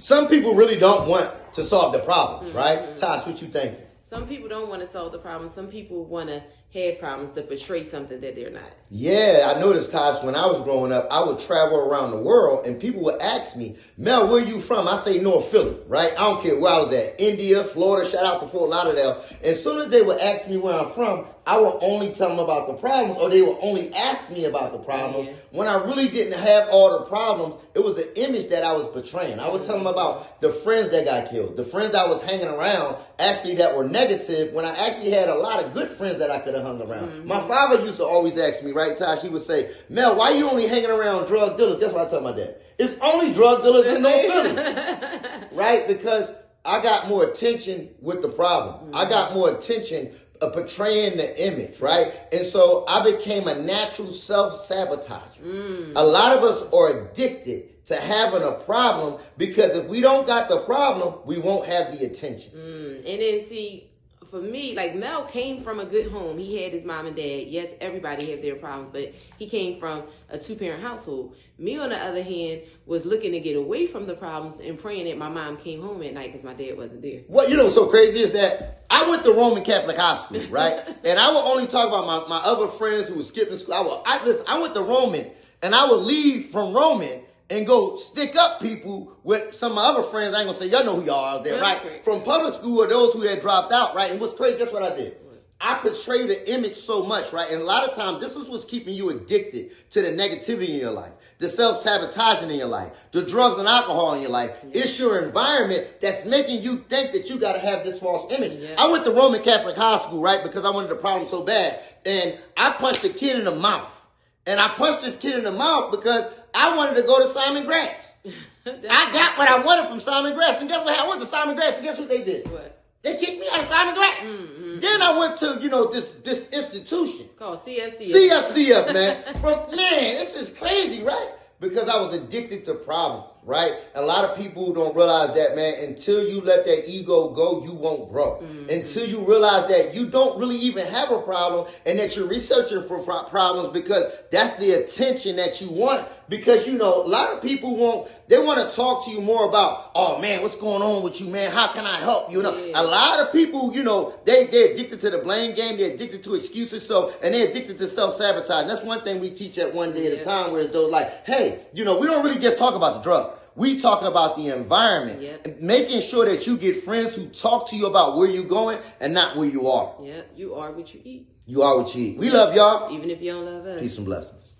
some people really don't want to solve the problems, right? Tosh, what you think? Some people don't want to solve the problem. Some people want to have problems to portray something that they're not. Yeah, I noticed, Tosh, when I was growing up, I would travel around the world and people would ask me, Mel, where you from? I say North Philly, right? I don't care where I was at. India, Florida, shout out to Fort Lauderdale. And as soon as they would ask me where I'm from, I would only tell them about the problems, or they would only ask me about the problems. Yeah. When I really didn't have all the problems, it was the image that I was portraying. I would tell them about the friends that got killed, the friends I was hanging around actually that were negative, when I actually had a lot of good friends that I could have hung around. My father used to always ask me, right, Tosh? He would say, Mel, why you only hanging around drug dealers? Guess what I tell my dad? It's only drug dealers in North Philly. Right? Because I got more attention with the problem. I got more attention portraying the image, right? And so I became a natural self-sabotager. A lot of us are addicted to having a problem because if we don't got the problem, we won't have the attention. And then see, for me, like Mel came from a good home. He had his mom and dad. Yes, everybody had their problems, but he came from a 2-parent household. Me, on the other hand, was looking to get away from the problems and praying that my mom came home at night because my dad wasn't there. What you know what's so crazy is that I went to Roman Catholic High School, right? And I would only talk about my other friends who were skipping school. I went to Roman, and I would leave from Roman and go stick up people with some of my other friends. I ain't gonna say y'all know who y'all are out there, right? From public school or those who had dropped out, right? And what's crazy, guess what I did? I portrayed the image so much, right? And a lot of times, this is what's keeping you addicted to the negativity in your life, the self-sabotaging in your life, the drugs and alcohol in your life. It's your environment that's making you think that you got to have this false image. I went to Roman Catholic High School, right, because I wanted the problem so bad. And I punched a kid in the mouth. And I punched this kid in the mouth because I wanted to go to Simon Gratz. I got what I wanted from Simon Gratz. And guess what? I went to Simon Gratz, and guess what they did? What? They kicked me out of Simon Gratz. Then I went to, this institution called CSCF. CFCF, man. Man, this is crazy, right? Because I was addicted to problems, right? A lot of people don't realize that, man. Until you let that ego go, you won't grow. Until you realize that you don't really even have a problem and that you're researching for problems because that's the attention that you want. Because, a lot of people they want to talk to you more about, oh, man, what's going on with you, man? How can I help you? A lot of people, they're addicted to the blame game. They're addicted to excuses. And they're addicted to self-sabotage. That's one thing we teach at One Day at a Time, where it's those like, hey, we don't really just talk about the drug. We talking about the environment, making sure that you get friends who talk to you about where you're going and not where you are. Yeah, you are what you eat. You are what you eat. We love y'all. Even if you don't love us. Peace and blessings.